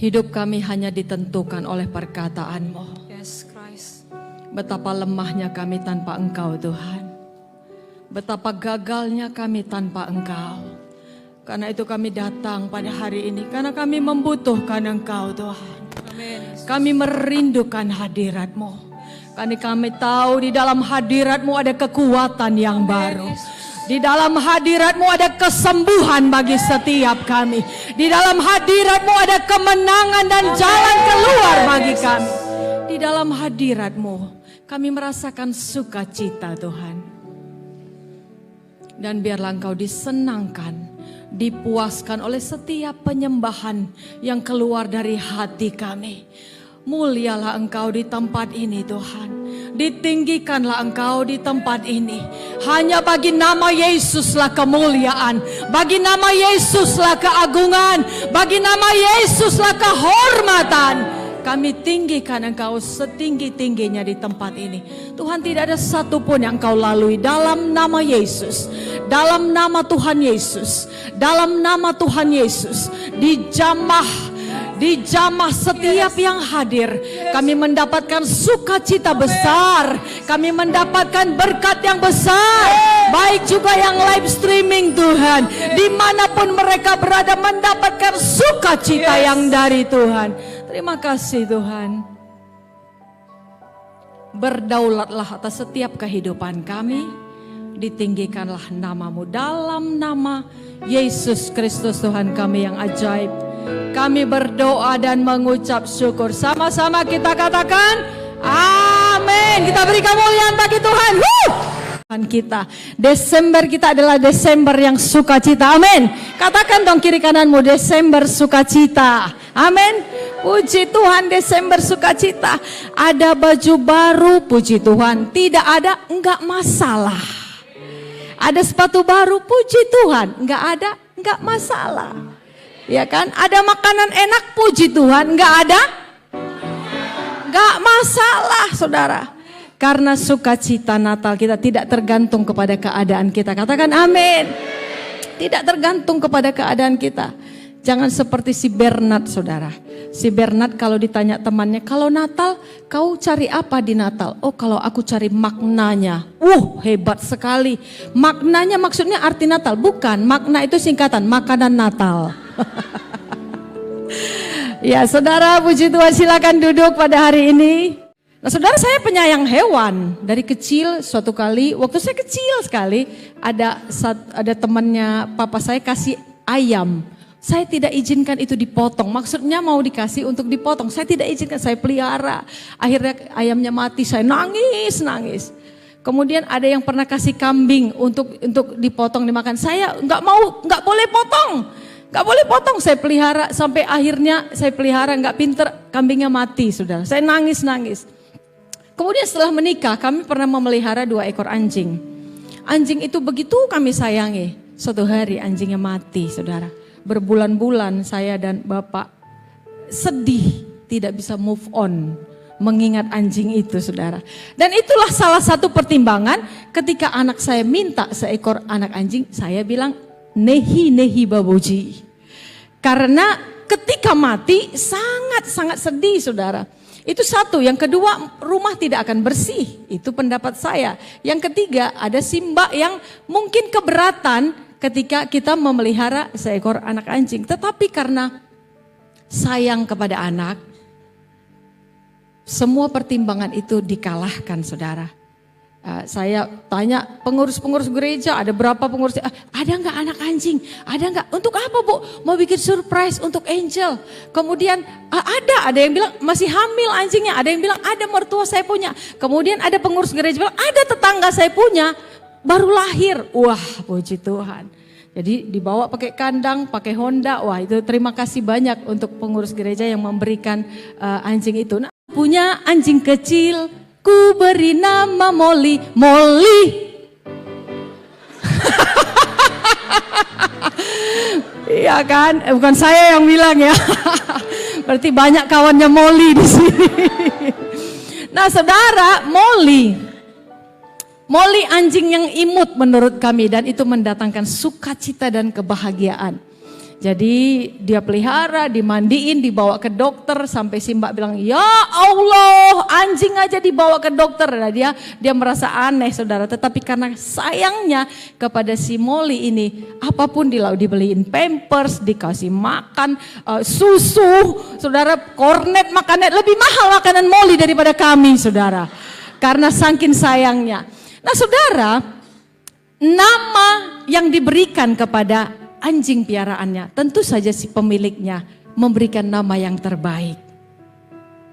Hidup kami hanya ditentukan oleh perkataanmu. Yes, Christ. Betapa lemahnya kami tanpa Engkau Tuhan. Betapa gagalnya kami tanpa Engkau. Karena itu kami datang pada hari ini. Karena kami membutuhkan Engkau Tuhan. Amin. Kami merindukan hadirat-Mu. Karena kami tahu di dalam hadirat-Mu ada kekuatan yang baru. Di dalam hadirat-Mu ada kesembuhan bagi setiap kami. Di dalam hadirat-Mu ada kemenangan dan jalan keluar bagi kami. Di dalam hadirat-Mu kami merasakan sukacita Tuhan. Dan biarlah Engkau disenangkan, dipuaskan oleh setiap penyembahan yang keluar dari hati kami. Mulialah Engkau di tempat ini Tuhan. Ditinggikanlah Engkau di tempat ini. Hanya bagi nama Yesuslah kemuliaan. Bagi nama Yesuslah keagungan. Bagi nama Yesuslah kehormatan. Kami tinggikan Engkau setinggi-tingginya di tempat ini. Tuhan, tidak ada satupun yang Engkau lalui dalam nama Yesus. Dalam nama Tuhan Yesus. Dalam nama Tuhan Yesus. Dijamah setiap yang hadir. Kami mendapatkan sukacita besar. Kami mendapatkan berkat yang besar. Baik juga yang live streaming Tuhan. Dimanapun mereka berada mendapatkan sukacita yang dari Tuhan. Terima kasih Tuhan. Berdaulatlah atas setiap kehidupan kami. Ditinggikanlah namamu dalam nama Yesus Kristus Tuhan kami yang ajaib. Kami berdoa dan mengucap syukur. Sama-sama kita katakan amin. Kita beri kemuliaan bagi Tuhan. Kita Desember kita adalah Desember yang sukacita. Amin. Katakan dong kiri kananmu, Desember sukacita. Amin. Puji Tuhan, Desember sukacita. Ada baju baru, puji Tuhan. Tidak ada, enggak masalah. Ada sepatu baru, puji Tuhan. Enggak ada, enggak masalah. Ya kan? Ada makanan enak, puji Tuhan. Enggak ada? Enggak masalah, saudara. Karena sukacita Natal kita tidak tergantung kepada keadaan kita. Katakan amin. Tidak tergantung kepada keadaan kita. Jangan seperti si Bernard, saudara. Si Bernard kalau ditanya temannya, kalau Natal kau cari apa di Natal? Oh, kalau aku cari maknanya. Hebat sekali. Maknanya maksudnya arti Natal? Bukan, makna itu singkatan, makanan Natal. Ya, saudara, puji Tuhan, silakan duduk pada hari ini. Nah, saudara, saya penyayang hewan. Dari kecil, suatu kali, waktu saya kecil sekali, ada temannya papa saya kasih ayam. Saya tidak izinkan itu dipotong. Maksudnya mau dikasih untuk dipotong. Saya tidak izinkan, saya pelihara. Akhirnya ayamnya mati, saya nangis. Kemudian ada yang pernah kasih kambing untuk dipotong dimakan. Saya nggak boleh potong. Saya pelihara sampai akhirnya saya pelihara nggak pinter, kambingnya mati, saudara. Saya nangis. Kemudian setelah menikah kami pernah memelihara 2 ekor anjing. Anjing itu begitu kami sayangi. Suatu hari anjingnya mati, saudara. Berbulan-bulan saya dan bapak sedih, tidak bisa move on mengingat anjing itu, saudara. Dan itulah salah satu pertimbangan ketika anak saya minta seekor anak anjing, saya bilang nehi baboji. Karena ketika mati sangat sedih, saudara. Itu satu. Yang kedua, rumah tidak akan bersih. Itu pendapat saya. Yang ketiga, ada si mbak yang mungkin keberatan ketika kita memelihara seekor anak anjing. Tetapi karena sayang kepada anak, semua pertimbangan itu dikalahkan, saudara. Saya tanya pengurus-pengurus gereja, ada berapa pengurus, ada nggak anak anjing? Ada nggak? Untuk apa, Bu? Mau bikin surprise untuk Angel. Kemudian ada yang bilang masih hamil anjingnya, ada yang bilang ada mertua saya punya. Kemudian ada pengurus gereja bilang ada tetangga saya punya, baru lahir. Wah, puji Tuhan. Jadi dibawa pakai kandang, pakai Honda. Wah, itu terima kasih banyak untuk pengurus gereja yang memberikan anjing itu. Nah, punya anjing kecil, ku beri nama Molly. Iya kan? Bukan saya yang bilang ya. Berarti banyak kawannya Molly di sini. Nah, saudara, Molly anjing yang imut menurut kami dan itu mendatangkan sukacita dan kebahagiaan. Jadi dia pelihara, dimandiin, dibawa ke dokter sampai si Mbak bilang, "Ya Allah, anjing aja dibawa ke dokter." Nah, dia merasa aneh, Saudara. Tetapi karena sayangnya kepada si Molly ini, apapun dibeliin pampers, dikasih makan, susu, Saudara, kornet, makanan lebih mahal makanan Molly daripada kami, Saudara. Karena saking sayangnya. Nah, Saudara, nama yang diberikan kepada anjing piaraannya, tentu saja si pemiliknya memberikan nama yang terbaik.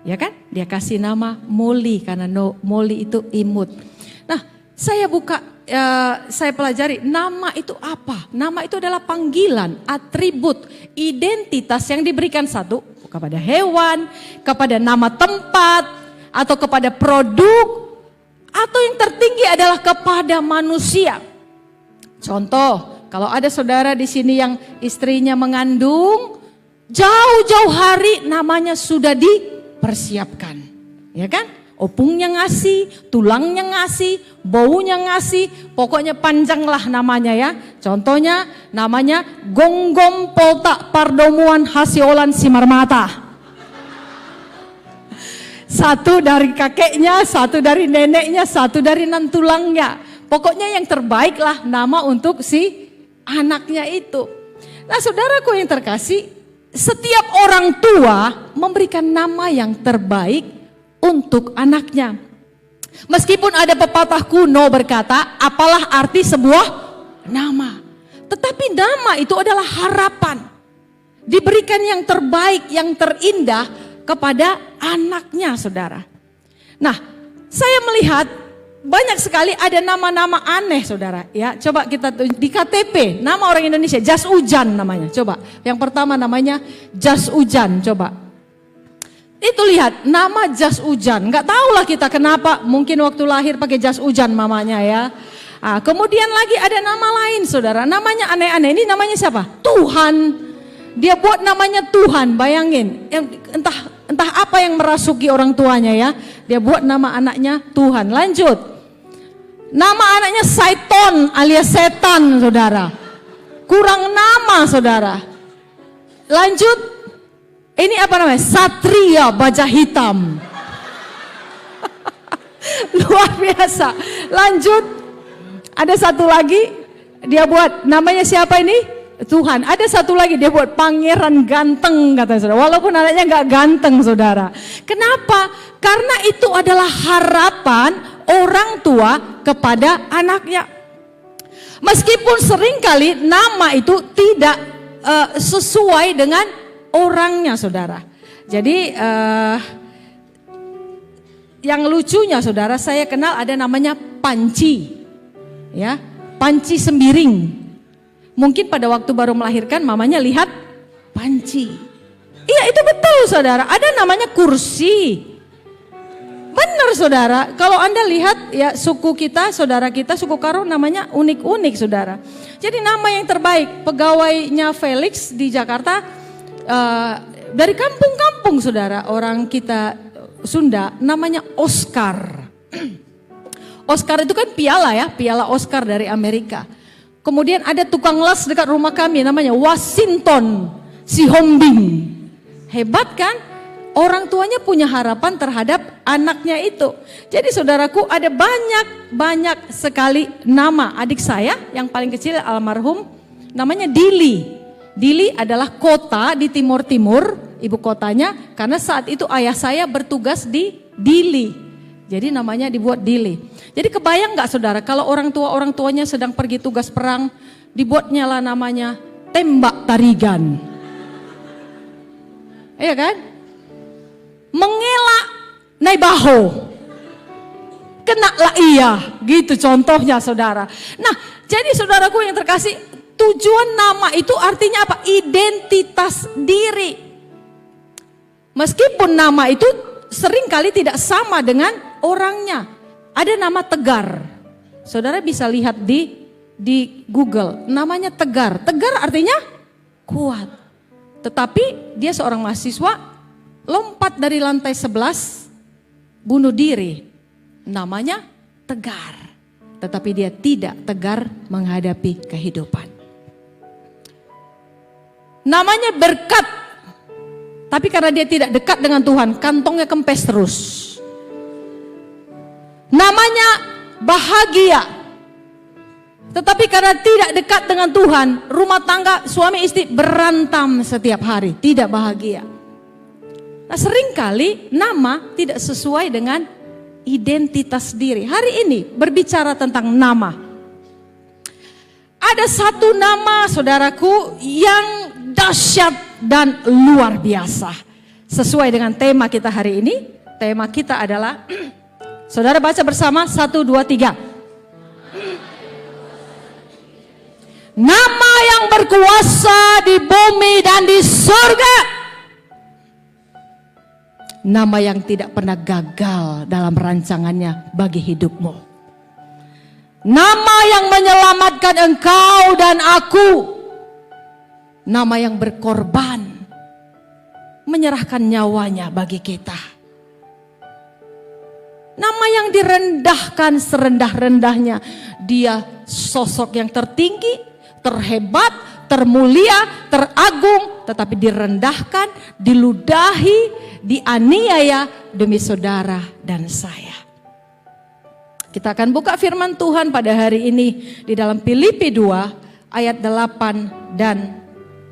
Ya kan? Dia kasih nama Molly karena Molly itu imut. Nah, saya pelajari nama itu apa? Nama itu adalah panggilan, atribut, identitas yang diberikan satu kepada hewan, kepada nama tempat, atau kepada produk, atau yang tertinggi adalah kepada manusia. Contoh, kalau ada saudara di sini yang istrinya mengandung, jauh-jauh hari namanya sudah dipersiapkan, ya kan? Opungnya ngasih, tulangnya ngasih, baunya ngasih, pokoknya panjanglah namanya ya. Contohnya namanya Gonggom Poltak Pardomuan Hasiolan Simarmata. Satu dari kakeknya, satu dari neneknya, satu dari nantulangnya. Pokoknya yang terbaik lah nama untuk si anaknya itu. Nah, saudaraku yang terkasih, setiap orang tua memberikan nama yang terbaik untuk anaknya. Meskipun ada pepatah kuno berkata, apalah arti sebuah nama. Tetapi nama itu adalah harapan. Diberikan yang terbaik, yang terindah kepada anaknya, saudara. Nah, saya melihat banyak sekali ada nama-nama aneh, saudara. Ya, coba kita di KTP, nama orang Indonesia, Jas Ujan namanya. Coba, yang pertama namanya Jas Ujan, coba. Itu lihat, nama Jas Ujan. Nggak tahulah kita kenapa, mungkin waktu lahir pakai jas hujan mamanya ya. Kemudian lagi ada nama lain, saudara. Namanya aneh-aneh. Ini namanya siapa? Tuhan. Dia buat namanya Tuhan, bayangin. Entah apa yang merasuki orang tuanya ya. Dia buat nama anaknya Tuhan. Lanjut. Nama anaknya Saiton alias setan, saudara. Kurang nama, saudara. Lanjut. Ini apa namanya? Satria Baja Hitam. Luar biasa. Lanjut. Ada satu lagi. Dia buat namanya siapa ini? Tuhan. Ada satu lagi dia buat Pangeran Ganteng, kata saudara. Walaupun anaknya nggak ganteng, saudara. Kenapa? Karena itu adalah harapan orang tua kepada anaknya. Meskipun seringkali nama itu tidak sesuai dengan orangnya, saudara. Jadi yang lucunya, saudara, saya kenal ada namanya Panci, ya, Panci Sembiring. Mungkin pada waktu baru melahirkan mamanya lihat panci. Iya, itu betul, saudara. Ada namanya Kursi. Benar, saudara. Kalau Anda lihat ya suku kita, saudara kita, suku Karo namanya unik-unik, saudara. Jadi nama yang terbaik, pegawainya Felix di Jakarta dari kampung-kampung, saudara. Orang kita Sunda namanya Oscar. Oscar itu kan piala ya, piala Oscar dari Amerika. Kemudian ada tukang las dekat rumah kami namanya Washington Sihombing. Hebat kan? Orang tuanya punya harapan terhadap anaknya itu. Jadi saudaraku, ada banyak sekali nama. Adik saya yang paling kecil almarhum namanya Dili. Dili adalah kota di timur-timur, ibu kotanya, karena saat itu ayah saya bertugas di Dili. Jadi namanya dibuat Dili. Jadi kebayang nggak, saudara, kalau orang tuanya sedang pergi tugas perang, dibuatnya lah namanya Tembak Tarigan. Iya kan? Mengelak Naibaho. Kena lah iya, gitu contohnya, saudara. Nah, jadi saudaraku yang terkasih, tujuan nama itu artinya apa? Identitas diri. Meskipun nama itu seringkali tidak sama dengan orangnya. Ada nama Tegar. Saudara bisa lihat di Google, namanya Tegar. Tegar artinya kuat. Tetapi dia seorang mahasiswa lompat dari lantai 11 bunuh diri. Namanya Tegar. Tetapi dia tidak tegar menghadapi kehidupan. Namanya berkat. Tapi karena dia tidak dekat dengan Tuhan, kantongnya kempes terus. Namanya bahagia. Tetapi karena tidak dekat dengan Tuhan, rumah tangga suami istri berantam setiap hari, tidak bahagia. Nah, seringkali nama tidak sesuai dengan identitas diri. Hari ini berbicara tentang nama. Ada satu nama, saudaraku, yang dahsyat dan luar biasa. Sesuai dengan tema kita hari ini. Tema kita adalah, saudara baca bersama, 1, 2, 3. Nama yang berkuasa di bumi dan di surga. Nama yang tidak pernah gagal dalam rancangannya bagi hidupmu. Nama yang menyelamatkan engkau dan aku. Nama yang berkorban, menyerahkan nyawanya bagi kita. Nama yang direndahkan serendah-rendahnya. Dia sosok yang tertinggi, terhebat, termulia, teragung, tetapi direndahkan, diludahi, dianiaya demi saudara dan saya. Kita akan buka firman Tuhan pada hari ini di dalam Filipi 2 ayat 8 dan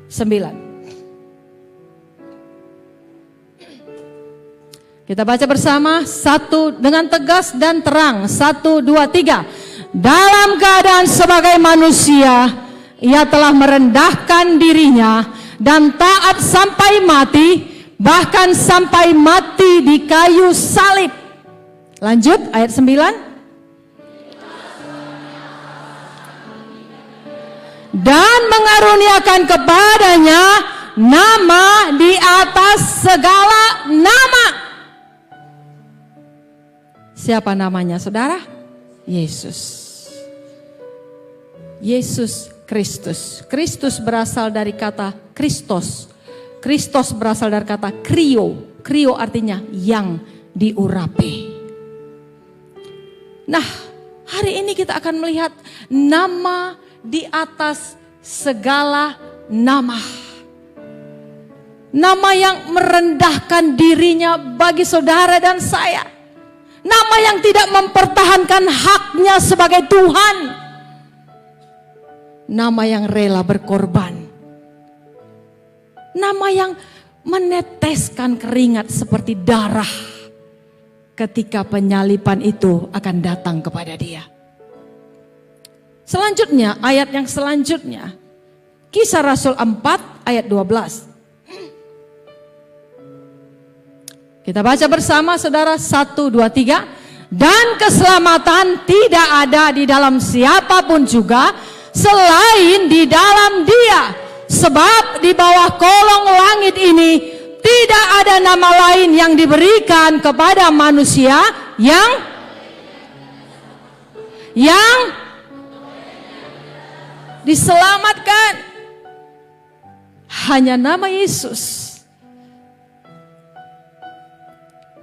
9. Kita baca bersama, satu dengan tegas dan terang. 1, 2, 3. Dalam keadaan sebagai manusia, ia telah merendahkan dirinya dan taat sampai mati, bahkan sampai mati di kayu salib. Lanjut ayat 9. Dan mengaruniakan kepadanya nama di atas segala nama. Siapa namanya, saudara? Yesus. Yesus Kristus. Kristus berasal dari kata Kristos. Kristos berasal dari kata krio. Krio artinya yang diurapi. Nah, hari ini kita akan melihat nama di atas segala nama. Nama yang merendahkan dirinya bagi saudara dan saya. Nama yang tidak mempertahankan haknya sebagai Tuhan. Nama yang rela berkorban. Nama yang meneteskan keringat seperti darah ketika penyaliban itu akan datang kepada dia. Selanjutnya, ayat yang selanjutnya, Kisah Rasul 4 ayat 12. Kita baca bersama, saudara, 1, 2, 3. Dan keselamatan tidak ada di dalam siapapun juga selain di dalam Dia. Sebab di bawah kolong langit ini tidak ada nama lain yang diberikan kepada manusia yang diselamatkan. Hanya nama Yesus.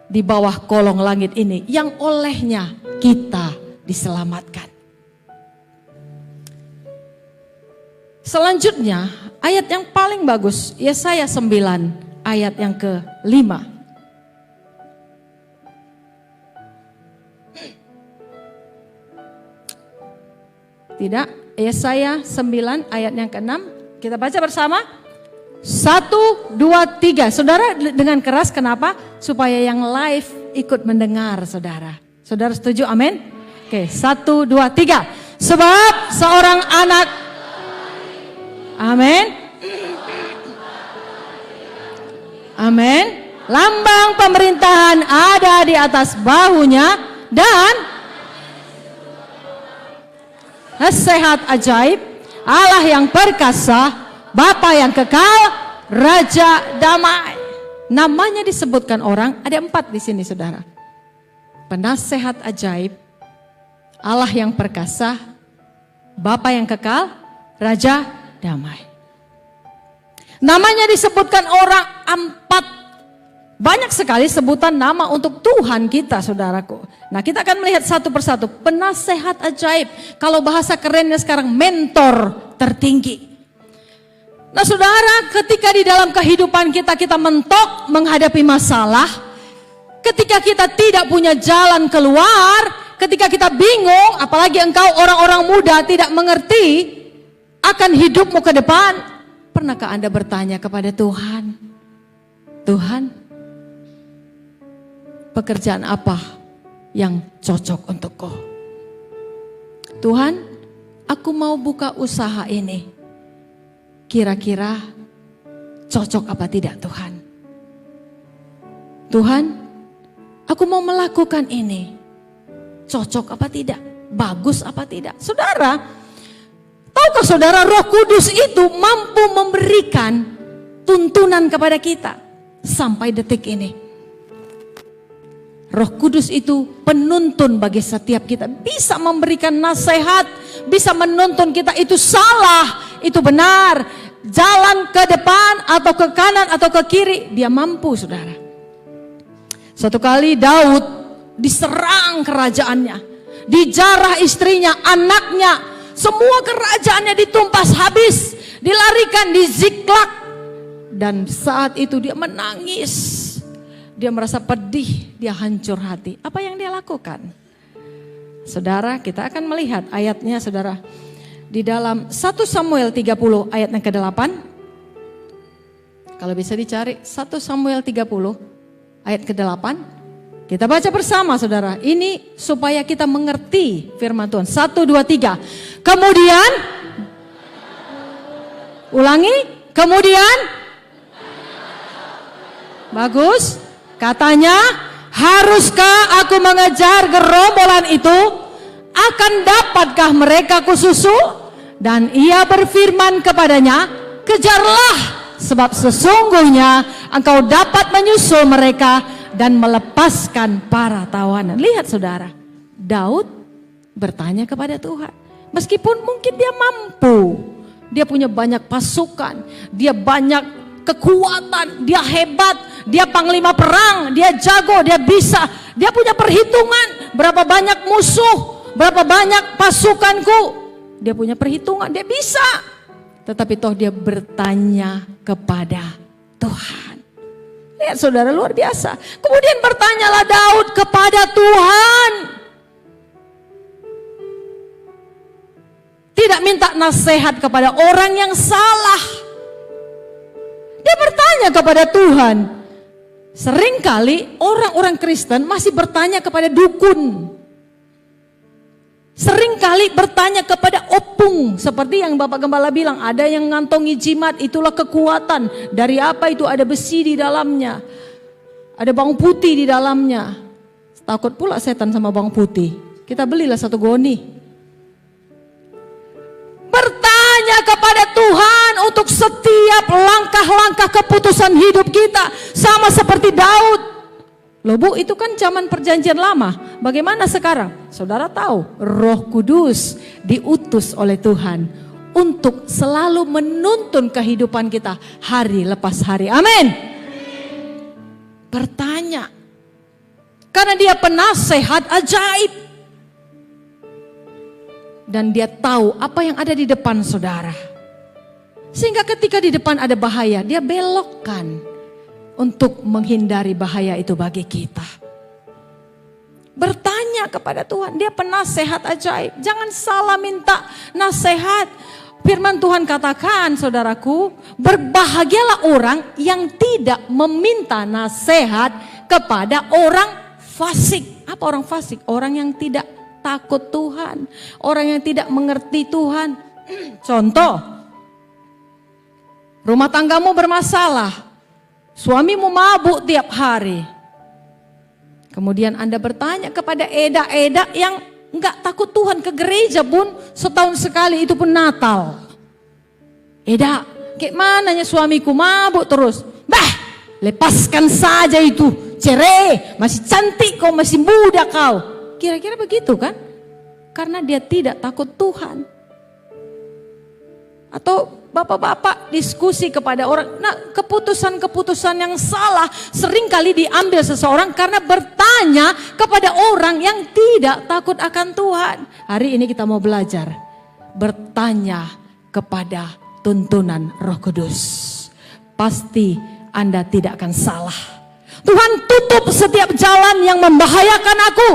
Di bawah kolong langit ini yang olehnya kita diselamatkan. Selanjutnya ayat yang paling bagus, Yesaya 9 ayat yang ke-5. Tidak, Yesaya 9 ayat yang ke-6. Kita baca bersama. 1, 2, 3. Saudara dengan keras, kenapa? Supaya yang live ikut mendengar, saudara. Saudara setuju? Amin. Oke, 1, 2, 3. Sebab seorang anak, amin, amin, lambang pemerintahan ada di atas bahunya dan nasihat ajaib, Allah yang perkasa, Bapa yang kekal, Raja damai. Namanya disebutkan orang, ada 4 di sini, saudara. Penasehat ajaib, Allah yang perkasa, Bapa yang kekal, Raja damai. Namanya disebutkan orang 4. Banyak sekali sebutan nama untuk Tuhan kita, saudaraku. Nah, kita akan melihat satu persatu. Penasehat ajaib, kalau bahasa kerennya sekarang mentor tertinggi. Nah saudara, ketika di dalam kehidupan kita mentok menghadapi masalah, ketika kita tidak punya jalan keluar, ketika kita bingung, apalagi engkau orang-orang muda tidak mengerti akan hidupmu ke depan, pernahkah Anda bertanya kepada Tuhan, Tuhan, pekerjaan apa yang cocok untukku? Tuhan, aku mau buka usaha ini. Kira-kira cocok apa tidak Tuhan? Tuhan, aku mau melakukan ini. Cocok apa tidak? Bagus apa tidak? Saudara, tahukah saudara Roh Kudus itu mampu memberikan tuntunan kepada kita sampai detik ini. Roh Kudus itu penuntun bagi setiap kita. Bisa memberikan nasihat, bisa menuntun kita itu salah, itu benar. Jalan ke depan atau ke kanan atau ke kiri, dia mampu saudara. Suatu kali Daud diserang kerajaannya, dijarah istrinya, anaknya, semua kerajaannya ditumpas habis, dilarikan di Ziklag. Dan saat itu dia menangis. Dia merasa pedih, dia hancur hati. Apa yang dia lakukan? Saudara, kita akan melihat ayatnya saudara. Di dalam 1 Samuel 30 ayat yang ke-8. Kalau bisa dicari 1 Samuel 30 ayat ke-8. Kita baca bersama saudara. Ini supaya kita mengerti firman Tuhan. 1, 2, 3. Kemudian. Ulangi. Kemudian. Bagus. Katanya, haruskah aku mengejar gerombolan itu? Akan dapatkah mereka kususu? Dan ia berfirman kepadanya, kejarlah, sebab sesungguhnya engkau dapat menyusul mereka dan melepaskan para tawanan. Lihat saudara, Daud bertanya kepada Tuhan. Meskipun mungkin dia mampu, dia punya banyak pasukan, dia banyak kekuatan, dia hebat, dia panglima perang, dia jago, dia bisa, dia punya perhitungan berapa banyak musuh, berapa banyak pasukanku. Dia punya perhitungan, dia bisa. Tetapi toh dia bertanya kepada Tuhan. Lihat saudara, luar biasa. Kemudian bertanyalah Daud kepada Tuhan. Tidak minta nasihat kepada orang yang salah. Dia bertanya kepada Tuhan. Seringkali orang-orang Kristen masih bertanya kepada dukun. Seringkali bertanya kepada opung. Seperti yang Bapak Gembala bilang, ada yang ngantongi jimat, itulah kekuatan. Dari apa itu? Ada besi di dalamnya. Ada bawang putih di dalamnya. Takut pula setan sama bawang putih. Kita belilah satu goni. Bertanya kepada Tuhan untuk setiap langkah-langkah keputusan hidup kita. Sama seperti Daud. Loh Bu, itu kan zaman perjanjian lama. Bagaimana sekarang? Saudara tahu, Roh Kudus diutus oleh Tuhan untuk selalu menuntun kehidupan kita hari lepas hari. Amin. Bertanya. Karena dia penasehat ajaib. Dan dia tahu apa yang ada di depan saudara. Sehingga ketika di depan ada bahaya, dia belokkan. Untuk menghindari bahaya itu bagi kita. Bertanya kepada Tuhan. Dia penasehat ajaib. Jangan salah minta nasihat. Firman Tuhan katakan saudaraku. Berbahagialah orang yang tidak meminta nasihat kepada orang fasik. Apa orang fasik? Orang yang tidak takut Tuhan. Orang yang tidak mengerti Tuhan. Contoh. Rumah tanggamu bermasalah. Suamimu mabuk tiap hari. Kemudian Anda bertanya kepada eda-eda yang enggak takut Tuhan, ke gereja pun setahun sekali, itu pun Natal. Eda, kayak mananya suamiku mabuk terus. Bah, lepaskan saja itu. Cerai, masih cantik kau, masih muda kau. Kira-kira begitu kan? Karena dia tidak takut Tuhan. Atau bapak-bapak diskusi kepada orang. Nah, keputusan-keputusan yang salah seringkali diambil seseorang karena bertanya kepada orang yang tidak takut akan Tuhan. Hari ini kita mau belajar bertanya kepada tuntunan Roh Kudus. Pasti Anda tidak akan salah. Tuhan tutup setiap jalan yang membahayakan aku.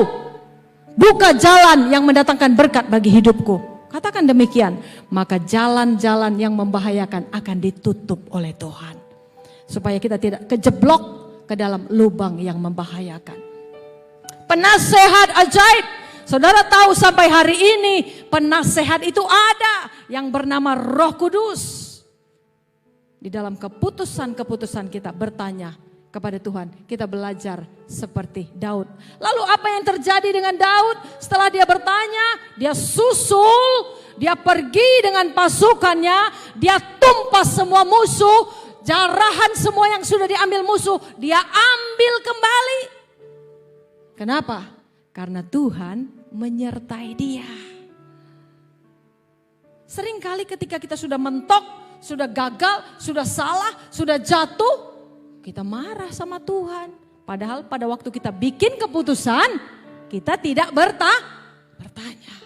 Buka jalan yang mendatangkan berkat bagi hidupku. Katakan demikian, maka jalan-jalan yang membahayakan akan ditutup oleh Tuhan. Supaya kita tidak kejeblok ke dalam lubang yang membahayakan. Penasehat ajaib. Saudara tahu sampai hari ini penasehat itu ada yang bernama Roh Kudus. Di dalam keputusan-keputusan kita bertanya kepada Tuhan, kita belajar seperti Daud. Lalu apa yang terjadi dengan Daud? Setelah dia bertanya, dia susul, dia pergi dengan pasukannya, dia tumpas semua musuh, jarahan semua yang sudah diambil musuh, dia ambil kembali. Kenapa? Karena Tuhan menyertai dia. Seringkali ketika kita sudah mentok, sudah gagal, sudah salah, sudah jatuh, kita marah sama Tuhan. Padahal pada waktu kita bikin keputusan, kita tidak bertanya.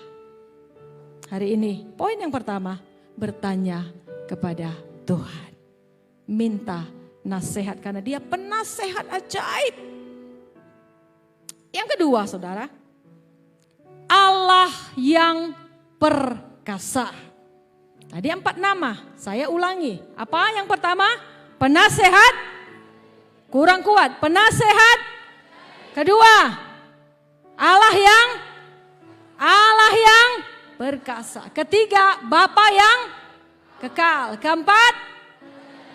Hari ini poin yang pertama, bertanya kepada Tuhan. Minta nasihat karena dia penasehat ajaib. Yang kedua saudara, Allah yang perkasa. Tadi 4 nama, saya ulangi. Apa yang pertama? Penasehat, kurang kuat. Penasehat, kedua, Allah yang perkasa. Ketiga, Bapa yang kekal. Keempat,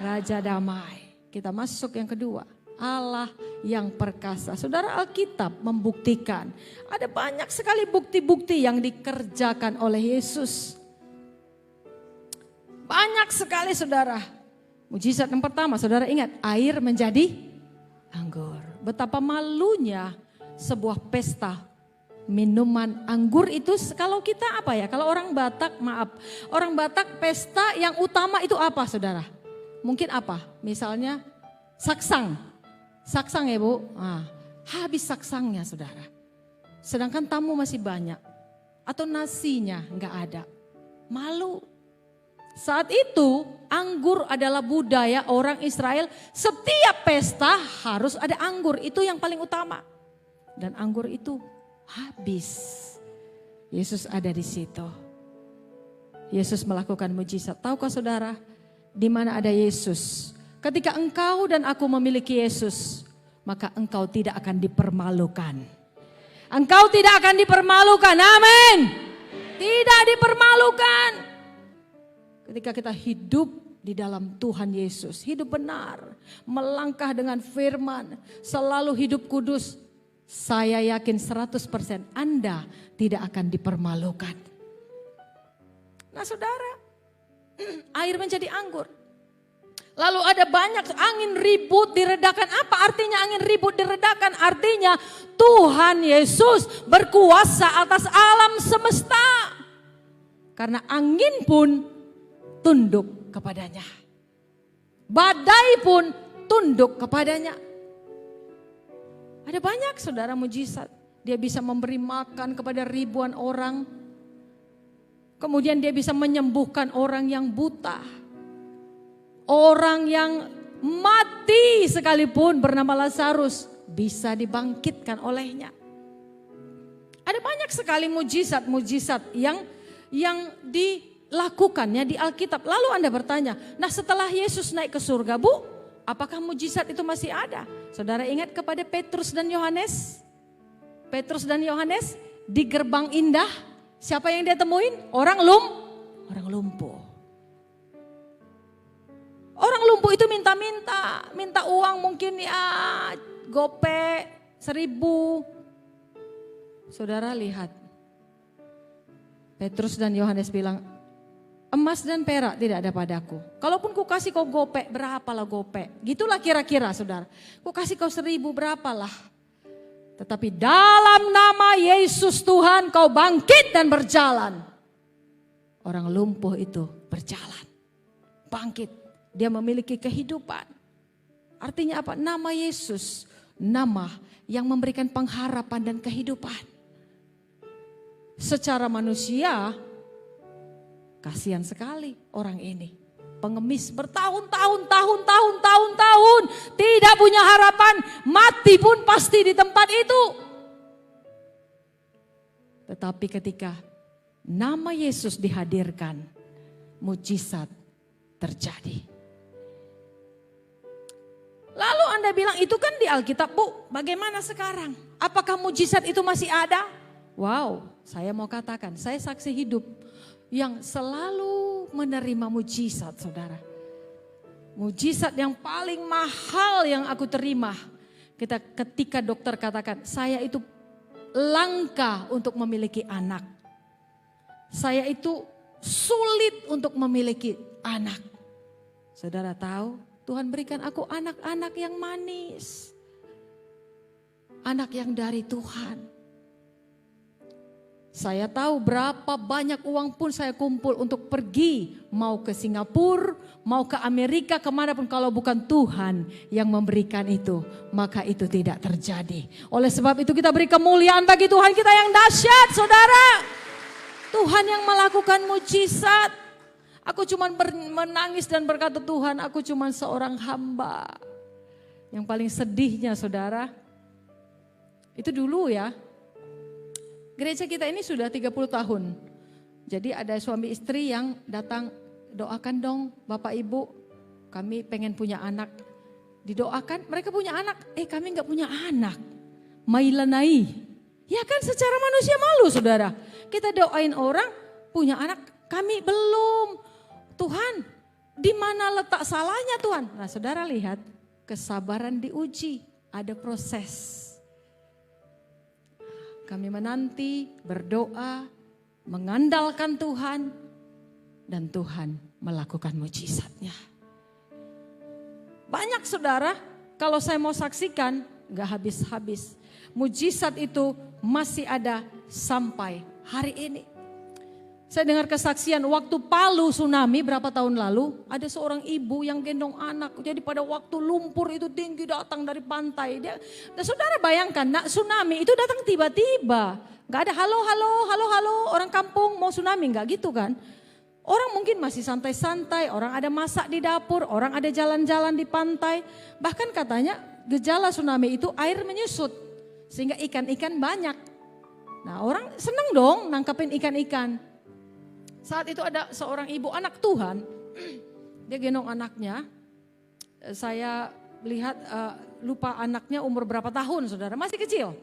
Raja damai. Kita masuk yang kedua, Allah yang perkasa. Saudara, Alkitab membuktikan ada banyak sekali bukti-bukti yang dikerjakan oleh Yesus. Banyak sekali saudara. Mujizat yang pertama, saudara ingat, air menjadi anggur. Betapa malunya sebuah pesta minuman anggur itu kalau kita apa ya? Kalau orang Batak, orang Batak pesta yang utama itu apa saudara? Mungkin apa? Misalnya saksang. Saksang ya Bu. Nah, habis saksangnya saudara. Sedangkan tamu masih banyak. Atau nasinya enggak ada. Malu. Saat itu anggur adalah budaya orang Israel. Setiap pesta harus ada anggur. Itu yang paling utama. Dan anggur itu habis. Yesus ada di situ. Yesus melakukan mujizat. Tahukah saudara? Di mana ada Yesus? Ketika engkau dan aku memiliki Yesus, maka engkau tidak akan dipermalukan. Engkau tidak akan dipermalukan. Amin. Tidak dipermalukan. Ketika kita hidup di dalam Tuhan Yesus, hidup benar, melangkah dengan firman, selalu hidup kudus, saya yakin 100% Anda tidak akan dipermalukan. Nah saudara, air menjadi anggur. Lalu ada banyak angin ribut diredakan. Apa artinya angin ribut diredakan? Artinya Tuhan Yesus berkuasa atas alam semesta. Karena angin pun tunduk kepadanya. Badai pun tunduk kepadanya. Ada banyak saudara mujizat. Dia bisa memberi makan kepada ribuan orang. Kemudian dia bisa menyembuhkan orang yang buta. Orang yang mati sekalipun bernama Lazarus bisa dibangkitkan olehnya. Ada banyak sekali mujizat-mujizat yang dilakukannya di Alkitab. Lalu Anda bertanya, nah setelah Yesus naik ke surga Bu, apakah mujizat itu masih ada? Saudara ingat kepada Petrus dan Yohanes? Petrus dan Yohanes di gerbang indah, siapa yang dia temuin? Orang lumpuh. Orang lumpuh itu minta uang mungkin ya gope 1.000. Saudara lihat, Petrus dan Yohanes bilang, emas dan perak tidak ada padaku. Kalaupun ku kasih kau gope, berapalah gope? Gitulah kira-kira saudara. Ku kasih kau 1.000, berapalah? Tetapi dalam nama Yesus Tuhan kau bangkit dan berjalan. Orang lumpuh itu berjalan, bangkit. Dia memiliki kehidupan. Artinya apa? Nama Yesus, nama yang memberikan pengharapan dan kehidupan. Secara manusia, kasihan sekali orang ini. pengemis bertahun-tahun, tahun-tahun, tidak punya harapan, mati pun pasti di tempat itu. Tetapi ketika nama Yesus dihadirkan, mujizat terjadi. Lalu Anda bilang, itu kan di Alkitab, Bu, bagaimana sekarang? Apakah mujizat itu masih ada? Wow, saya mau katakan, saya saksi hidup yang selalu menerima mujizat, saudara. Mujizat yang paling mahal yang aku terima, ketika dokter katakan, saya itu langka untuk memiliki anak. Saya itu sulit untuk memiliki anak. Saudara tahu, Tuhan berikan aku anak-anak yang manis. Anak yang dari Tuhan. Saya tahu berapa banyak uang pun saya kumpul untuk pergi. Mau ke Singapura, mau ke Amerika, kemanapun, kalau bukan Tuhan yang memberikan itu, maka itu tidak terjadi. Oleh sebab itu kita beri kemuliaan bagi Tuhan kita yang dahsyat, saudara. Tuhan yang melakukan mujizat. Aku cuma menangis dan berkata, Tuhan, aku cuma seorang hamba. Yang paling sedihnya, saudara, itu dulu ya, gereja kita ini sudah 30 tahun. Jadi ada suami istri yang datang, doakan dong Bapak Ibu, kami pengen punya anak. Didoakan, mereka punya anak, kami gak punya anak. Mailanai. Ya kan, secara manusia malu, saudara. Kita doain orang punya anak, kami belum. Tuhan, di mana letak salahnya Tuhan? Nah, saudara lihat, kesabaran diuji, ada proses. Kami menanti, berdoa, mengandalkan Tuhan, dan Tuhan melakukan mujizatnya. Banyak, saudara, kalau saya mau saksikan, gak habis-habis. Mujizat itu masih ada sampai hari ini. Saya dengar kesaksian waktu Palu tsunami berapa tahun lalu, ada seorang ibu yang gendong anak. Jadi pada waktu lumpur itu tinggi datang dari pantai. Dan saudara bayangkan, tsunami itu datang tiba-tiba. Gak ada halo orang kampung mau tsunami, gak gitu kan. Orang mungkin masih santai-santai, orang ada masak di dapur, orang ada jalan-jalan di pantai. Bahkan katanya gejala tsunami itu air menyusut, sehingga ikan-ikan banyak. Nah, orang seneng dong nangkapin ikan-ikan. Saat itu ada seorang ibu anak Tuhan, dia gendong anaknya. Saya lihat lupa anaknya umur berapa tahun, saudara, masih kecil.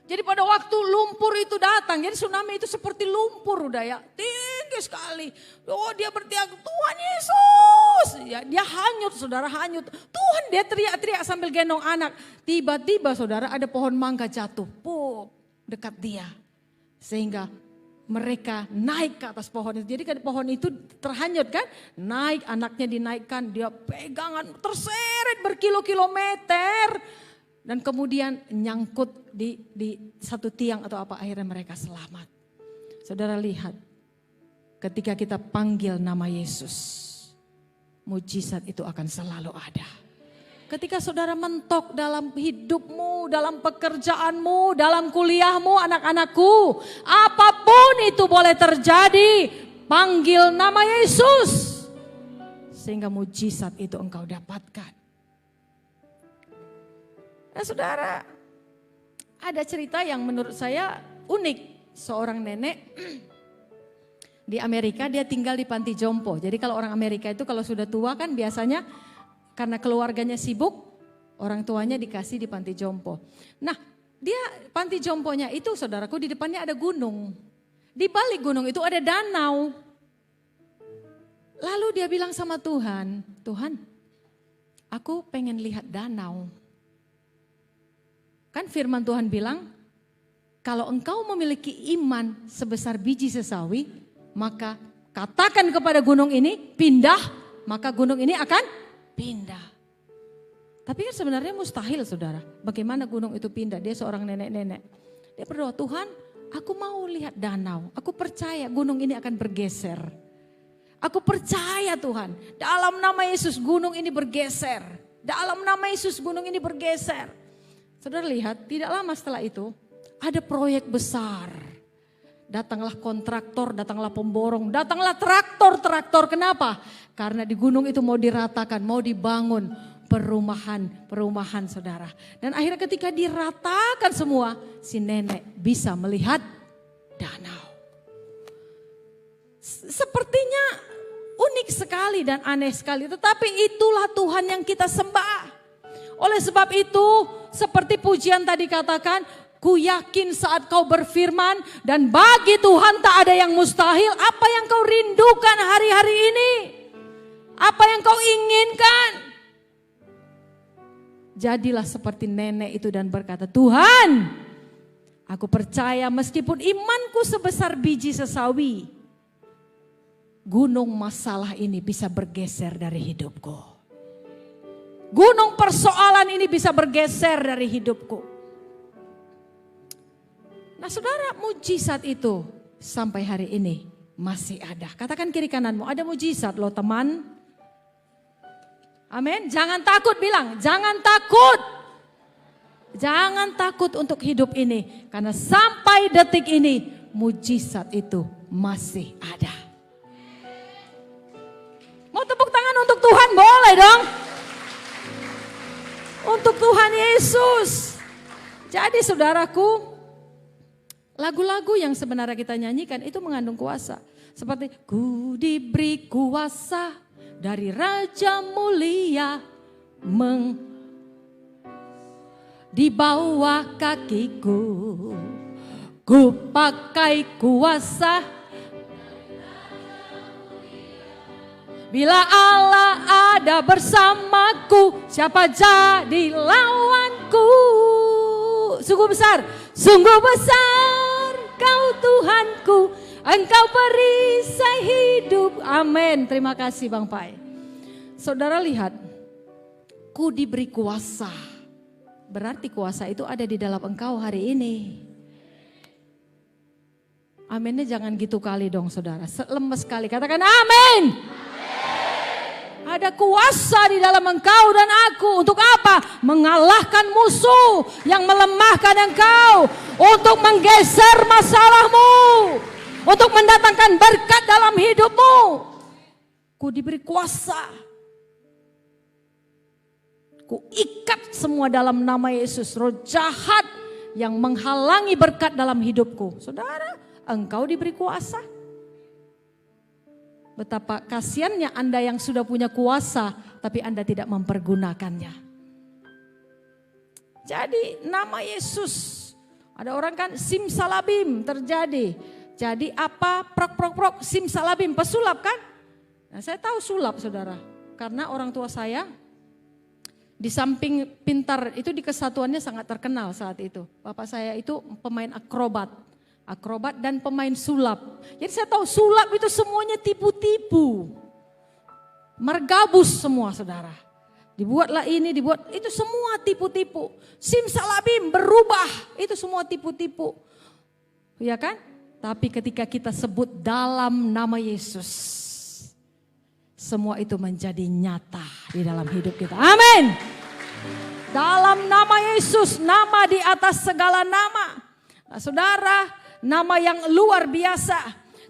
Jadi pada waktu lumpur itu datang, jadi tsunami itu seperti lumpur udah ya, tinggi sekali. Oh, dia berteriak, Tuhan Yesus, ya, dia hanyut, saudara, hanyut. Tuhan, dia teriak-teriak sambil gendong anak. Tiba-tiba, saudara, ada pohon mangga jatuh, dekat dia, sehingga mereka naik ke atas pohon itu. Jadi kan pohon itu terhanyut kan, naik, anaknya dinaikkan, dia pegangan terseret berkilo-kilometer. Dan kemudian nyangkut di satu tiang atau apa, akhirnya mereka selamat. Saudara lihat, ketika kita panggil nama Yesus, mujizat itu akan selalu ada. Ketika saudara mentok dalam hidupmu, dalam pekerjaanmu, dalam kuliahmu, anak-anakku, apapun itu boleh terjadi, panggil nama Yesus. Sehingga mujizat itu engkau dapatkan. Nah, saudara, ada cerita yang menurut saya unik. Seorang nenek di Amerika, dia tinggal di panti jompo. Jadi kalau orang Amerika itu kalau sudah tua kan biasanya karena keluarganya sibuk, orang tuanya dikasih di panti jompo. Nah, dia panti jomponya itu, saudaraku, di depannya ada gunung. Di balik gunung itu ada danau. Lalu dia bilang sama Tuhan, Tuhan, aku pengen lihat danau. Kan firman Tuhan bilang, kalau engkau memiliki iman sebesar biji sesawi, maka katakan kepada gunung ini, pindah, maka gunung ini akan pindah. Tapi kan sebenarnya mustahil, saudara. Bagaimana gunung itu pindah? Dia seorang nenek-nenek. Dia berdoa, Tuhan, aku mau lihat danau. Aku percaya gunung ini akan bergeser. Aku percaya Tuhan, dalam nama Yesus gunung ini bergeser. Dalam nama Yesus gunung ini bergeser. Saudara lihat, tidak lama setelah itu ada proyek besar Datanglah kontraktor, datanglah pemborong, datanglah traktor. Kenapa? Karena di gunung itu mau diratakan, mau dibangun perumahan saudara. Dan akhirnya ketika diratakan semua, si nenek bisa melihat danau. Sepertinya unik sekali dan aneh sekali, tetapi itulah Tuhan yang kita sembah. Oleh sebab itu, seperti pujian tadi katakan, ku yakin saat kau berfirman dan bagi Tuhan tak ada yang mustahil. Apa yang kau rindukan hari-hari ini? Apa yang kau inginkan? Jadilah seperti nenek itu dan berkata, Tuhan, aku percaya meskipun imanku sebesar biji sesawi, gunung masalah ini bisa bergeser dari hidupku. Gunung persoalan ini bisa bergeser dari hidupku. Nah saudara, mujizat itu sampai hari ini masih ada. Katakan kiri kananmu, ada mujizat loh teman. Amin. Jangan takut, bilang jangan takut. Jangan takut untuk hidup ini. Karena sampai detik ini mujizat itu masih ada. Mau tepuk tangan untuk Tuhan? Boleh dong. Untuk Tuhan Yesus. Jadi saudaraku, lagu-lagu yang sebenarnya kita nyanyikan itu mengandung kuasa. Seperti ku diberi kuasa dari Raja Mulia di bawah kakiku. Ku pakai kuasa bila Allah ada bersamaku, siapa jadi lawanku? Sungguh besar kau Tuhanku, engkau perisai hidup. Amin. Terima kasih Bang Pai. Saudara lihat, ku diberi kuasa. Berarti kuasa itu ada di dalam engkau hari ini. Aminnya jangan gitu kali dong saudara, lemes sekali. Katakan amin. Ada kuasa di dalam engkau dan aku. Untuk apa? Mengalahkan musuh yang melemahkan engkau. Untuk menggeser masalahmu. Untuk mendatangkan berkat dalam hidupmu. Ku diberi kuasa. Ku ikat semua dalam nama Yesus. Roh jahat yang menghalangi berkat dalam hidupku. Saudara, engkau diberi kuasa. Betapa kasiannya Anda yang sudah punya kuasa, tapi Anda tidak mempergunakannya. Jadi nama Yesus, ada orang kan simsalabim terjadi. Jadi apa? Prok, simsalabim, pesulap kan? Nah, saya tahu sulap saudara, karena orang tua saya di samping pintar itu di kesatuannya sangat terkenal saat itu. Bapak saya itu pemain akrobat dan pemain sulap. Jadi saya tahu sulap itu semuanya tipu-tipu. Mergabus semua saudara. Dibuatlah ini, dibuat itu semua tipu-tipu. Simsalabim berubah, itu semua tipu-tipu. Ya kan? Tapi ketika kita sebut dalam nama Yesus, semua itu menjadi nyata di dalam hidup kita. Amin. Dalam nama Yesus, nama di atas segala nama. Nah, saudara, nama yang luar biasa.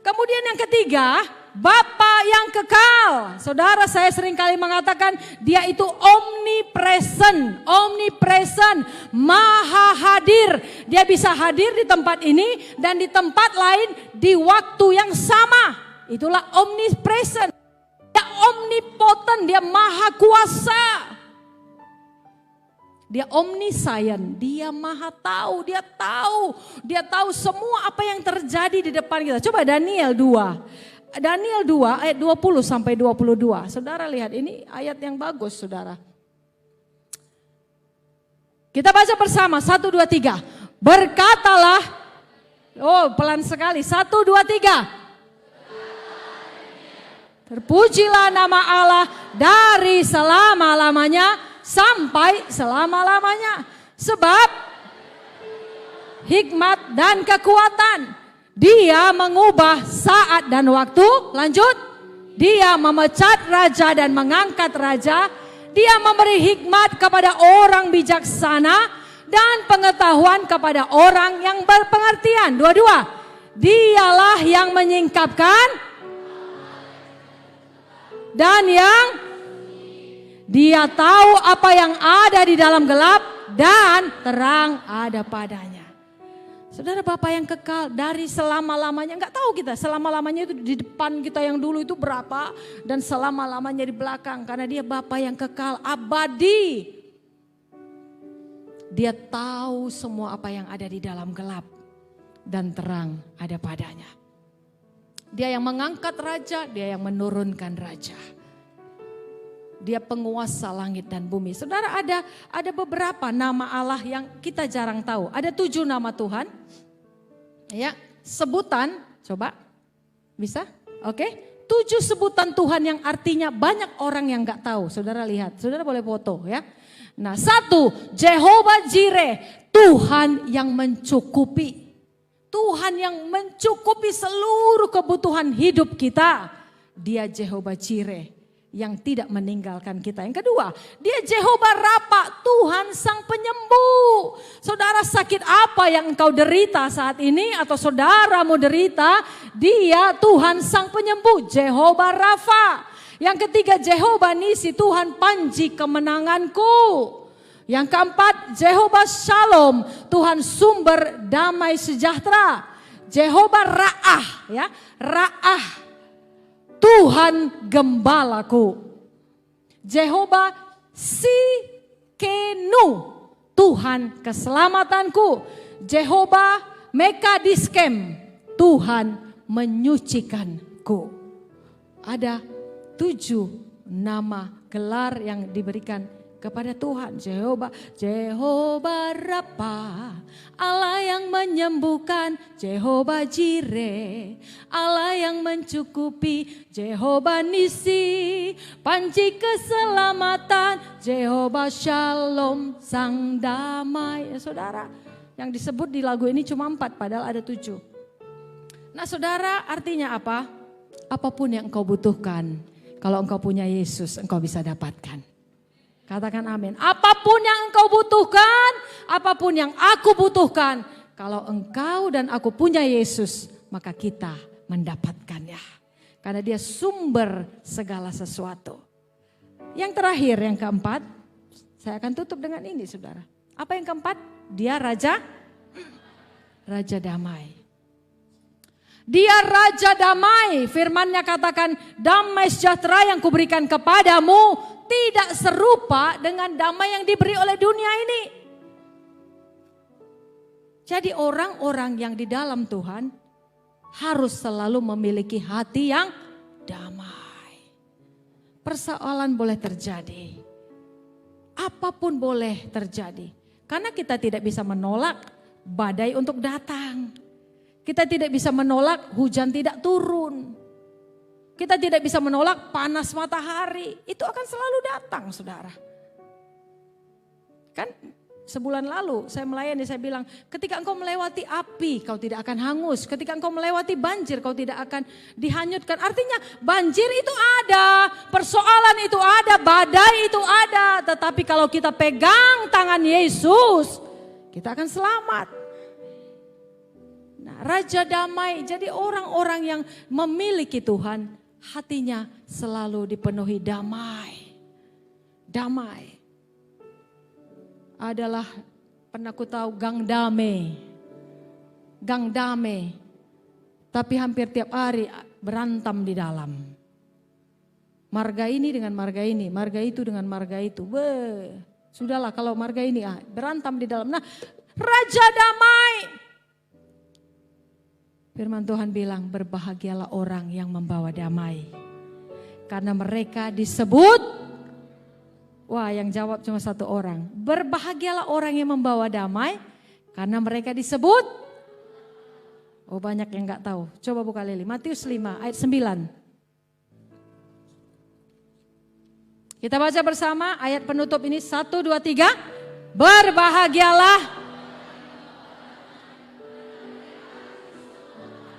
Kemudian yang ketiga, Bapa yang kekal. Saudara, saya sering kali mengatakan dia itu omnipresent, maha hadir. Dia bisa hadir di tempat ini dan di tempat lain di waktu yang sama. Itulah omnipresent. Dia omnipotent, dia maha kuasa. Dia omniscient, dia maha tahu, dia tahu semua apa yang terjadi di depan kita. Coba Daniel 2 ayat 20 sampai 22. Saudara lihat, ini ayat yang bagus saudara. Kita baca bersama, 1, 2, 3. Berkatalah, oh pelan sekali, 1, 2, 3. Terpujilah nama Allah dari selama-lamanya sampai selama-lamanya. Sebab hikmat dan kekuatan, dia mengubah saat dan waktu. Lanjut, dia memecat raja dan mengangkat raja. Dia memberi hikmat kepada orang bijaksana dan pengetahuan kepada orang yang berpengertian. 2, Dialah yang menyingkapkan dan yang Dia tahu apa yang ada di dalam gelap dan terang ada padanya. Saudara, Bapa yang kekal dari selama-lamanya, enggak tahu kita selama-lamanya itu di depan kita yang dulu itu berapa dan selama-lamanya di belakang, karena Dia Bapa yang kekal abadi. Dia tahu semua apa yang ada di dalam gelap dan terang ada padanya. Dia yang mengangkat raja, Dia yang menurunkan raja. Dia penguasa langit dan bumi. Saudara, ada beberapa nama Allah yang kita jarang tahu. Ada 7 nama Tuhan. Ya, sebutan, coba bisa? Oke. 7 sebutan Tuhan yang artinya banyak orang yang gak tahu. Saudara lihat, saudara boleh foto ya. Nah, 1, Jehovah Jireh, Tuhan yang mencukupi. Tuhan yang mencukupi seluruh kebutuhan hidup kita. Dia Jehovah Jireh yang tidak meninggalkan kita. Yang kedua, Dia Jehovah Rafa, Tuhan sang penyembuh. Saudara, sakit apa yang engkau derita saat ini atau saudaramu derita, Dia Tuhan sang penyembuh, Jehovah Rafa. Yang ketiga, Jehovah Nisi, Tuhan panji kemenanganku. Yang keempat, Jehovah Shalom, Tuhan sumber damai sejahtera. Jehovah Ra'ah, ya, Ra'ah, Tuhan gembalaku. Jehovah Sikenu, Tuhan keselamatanku. Jehovah Mekadiskem, Tuhan menyucikanku. Ada 7 nama gelar yang diberikan kepada Tuhan. Jehovah Rafa, Allah yang menyembuhkan. Jehovah Jireh, Allah yang mencukupi. Jehovah Nisi, panji keselamatan. Jehovah Shalom, sang damai. Ya, saudara, yang disebut di lagu ini cuma 4 padahal ada 7. Nah, saudara, artinya apa? Apapun yang engkau butuhkan, kalau engkau punya Yesus, engkau bisa dapatkan. Katakan amin. Apapun yang engkau butuhkan, apapun yang aku butuhkan, kalau engkau dan aku punya Yesus, maka kita mendapatkannya. Karena Dia sumber segala sesuatu. Yang terakhir, yang keempat, saya akan tutup dengan ini, saudara. Apa yang keempat? Dia Raja Damai. Dia Raja Damai. Firman-Nya katakan, damai sejahtera yang kuberikan kepadamu tidak serupa dengan damai yang diberi oleh dunia ini. Jadi orang-orang yang di dalam Tuhan harus selalu memiliki hati yang damai. Persoalan boleh terjadi. Apapun boleh terjadi. Karena kita tidak bisa menolak badai untuk datang. Kita tidak bisa menolak hujan tidak turun. Kita tidak bisa menolak panas matahari. Itu akan selalu datang, saudara. Kan sebulan lalu saya melayani, saya bilang, ketika engkau melewati api, kau tidak akan hangus. Ketika engkau melewati banjir, kau tidak akan dihanyutkan. Artinya banjir itu ada, persoalan itu ada, badai itu ada. Tetapi kalau kita pegang tangan Yesus, kita akan selamat. Nah, Raja Damai, jadi orang-orang yang memiliki Tuhan, hatinya selalu dipenuhi damai. Damai adalah, pernah ku tahu Gang Dame. Gang Dame. Tapi hampir tiap hari berantem di dalam. Marga ini dengan marga ini, marga itu dengan marga itu. Sudahlah kalau marga ini berantem di dalam. Nah, Raja Damai. Firman Tuhan bilang, berbahagialah orang yang membawa damai. Karena mereka disebut, wah yang jawab cuma 1 orang. Berbahagialah orang yang membawa damai, karena mereka disebut. Oh banyak yang gak tahu. Coba buka Lili, Matius 5 ayat 9. Kita baca bersama ayat penutup ini, 1, 2, 3. Berbahagialah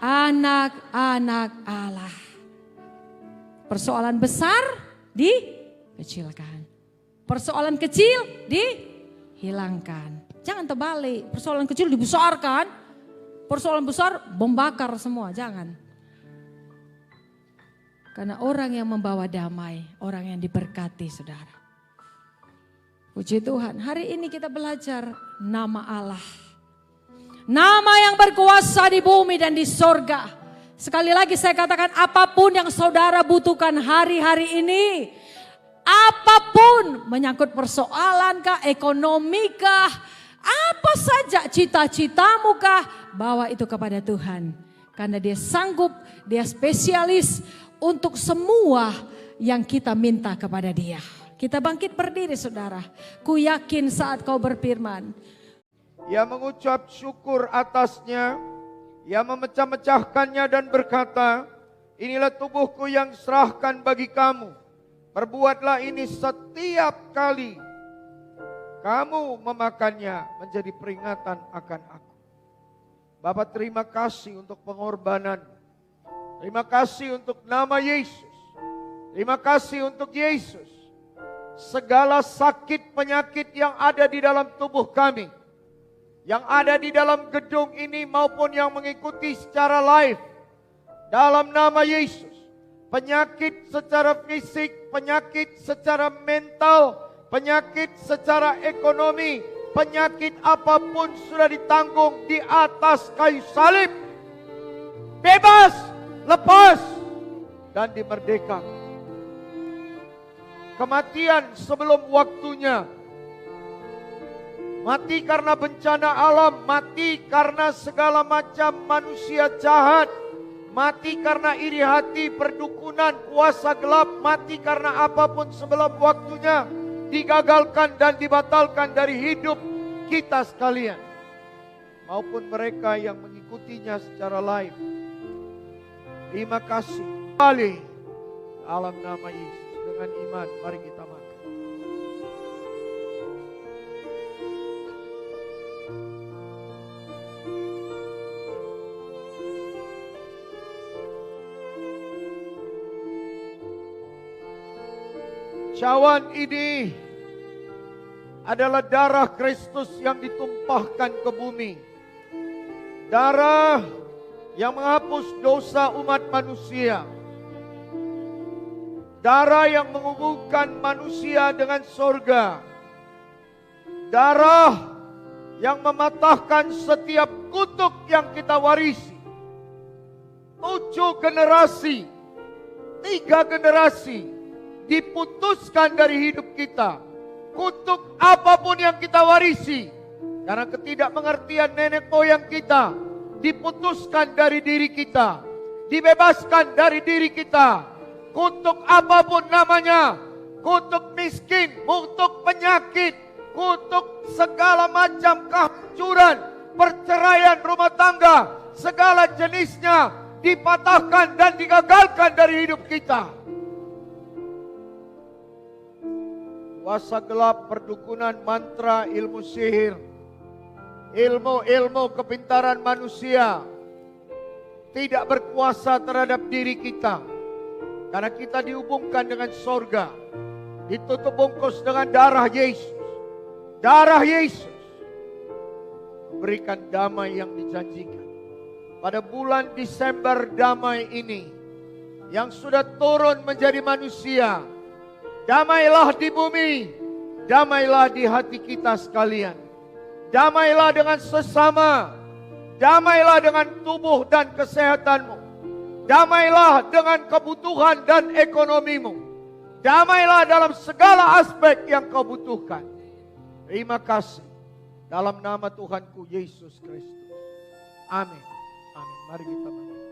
anak-anak Allah. Persoalan besar dikecilkan. Persoalan kecil dihilangkan. Jangan terbalik, persoalan kecil dibesarkan. persoalan besar, bom bakar semua, jangan. Karena orang yang membawa damai, orang yang diberkati, saudara. Puji Tuhan, hari ini kita belajar nama Allah. Nama yang berkuasa di bumi dan di sorga. Sekali lagi saya katakan, apapun yang saudara butuhkan hari-hari ini, apapun menyangkut persoalan kah, ekonomi kah, apa saja cita-citamu kah, bawa itu kepada Tuhan. Karena Dia sanggup, Dia spesialis untuk semua yang kita minta kepada Dia. Kita bangkit berdiri, saudara. Ku yakin saat kau berfirman, ia mengucap syukur atasnya, ia memecah-mecahkannya dan berkata, inilah tubuhku yang serahkan bagi kamu. Perbuatlah ini setiap kali kamu memakannya menjadi peringatan akan aku. Bapa, terima kasih untuk pengorbanan. Terima kasih untuk nama Yesus. Terima kasih untuk Yesus. Segala sakit penyakit yang ada di dalam tubuh kami, yang ada di dalam gedung ini maupun yang mengikuti secara live, dalam nama Yesus, penyakit secara fisik, penyakit secara mental, penyakit secara ekonomi, penyakit apapun sudah ditanggung di atas kayu salib, bebas, lepas, dan dimerdekakan. Kematian sebelum waktunya, mati karena bencana alam, mati karena segala macam manusia jahat, mati karena iri hati, perdukunan, kuasa gelap, mati karena apapun sebelum waktunya, digagalkan dan dibatalkan dari hidup kita sekalian, maupun mereka yang mengikutinya secara live. Terima kasih kembali dalam nama Yesus. Dengan iman, mari kita makan. Cawan ini adalah darah Kristus yang ditumpahkan ke bumi. Darah yang menghapus dosa umat manusia. Darah yang menghubungkan manusia dengan sorga. Darah yang mematahkan setiap kutuk yang kita warisi. 7 generasi, 3 generasi diputuskan dari hidup kita. Kutuk apapun yang kita warisi, karena ketidakmengertian nenek moyang kita, diputuskan dari diri kita, dibebaskan dari diri kita. Kutuk apapun namanya, kutuk miskin, kutuk penyakit, kutuk segala macam kehancuran, perceraian rumah tangga, segala jenisnya dipatahkan dan digagalkan dari hidup kita. Kuasa gelap, perdukunan, mantra, ilmu sihir, ilmu-ilmu kepintaran manusia tidak berkuasa terhadap diri kita. Karena kita dihubungkan dengan sorga, ditutup bungkus dengan darah Yesus. Darah Yesus memberikan damai yang dijanjikan. Pada bulan Desember damai ini, yang sudah turun menjadi manusia, damailah di bumi, damailah di hati kita sekalian. Damailah dengan sesama, damailah dengan tubuh dan kesehatanmu. Damailah dengan kebutuhan dan ekonomimu. Damailah dalam segala aspek yang kau butuhkan. Terima kasih. Dalam nama Tuhanku Yesus Kristus. Amin. Amin. Mari kita berdoa.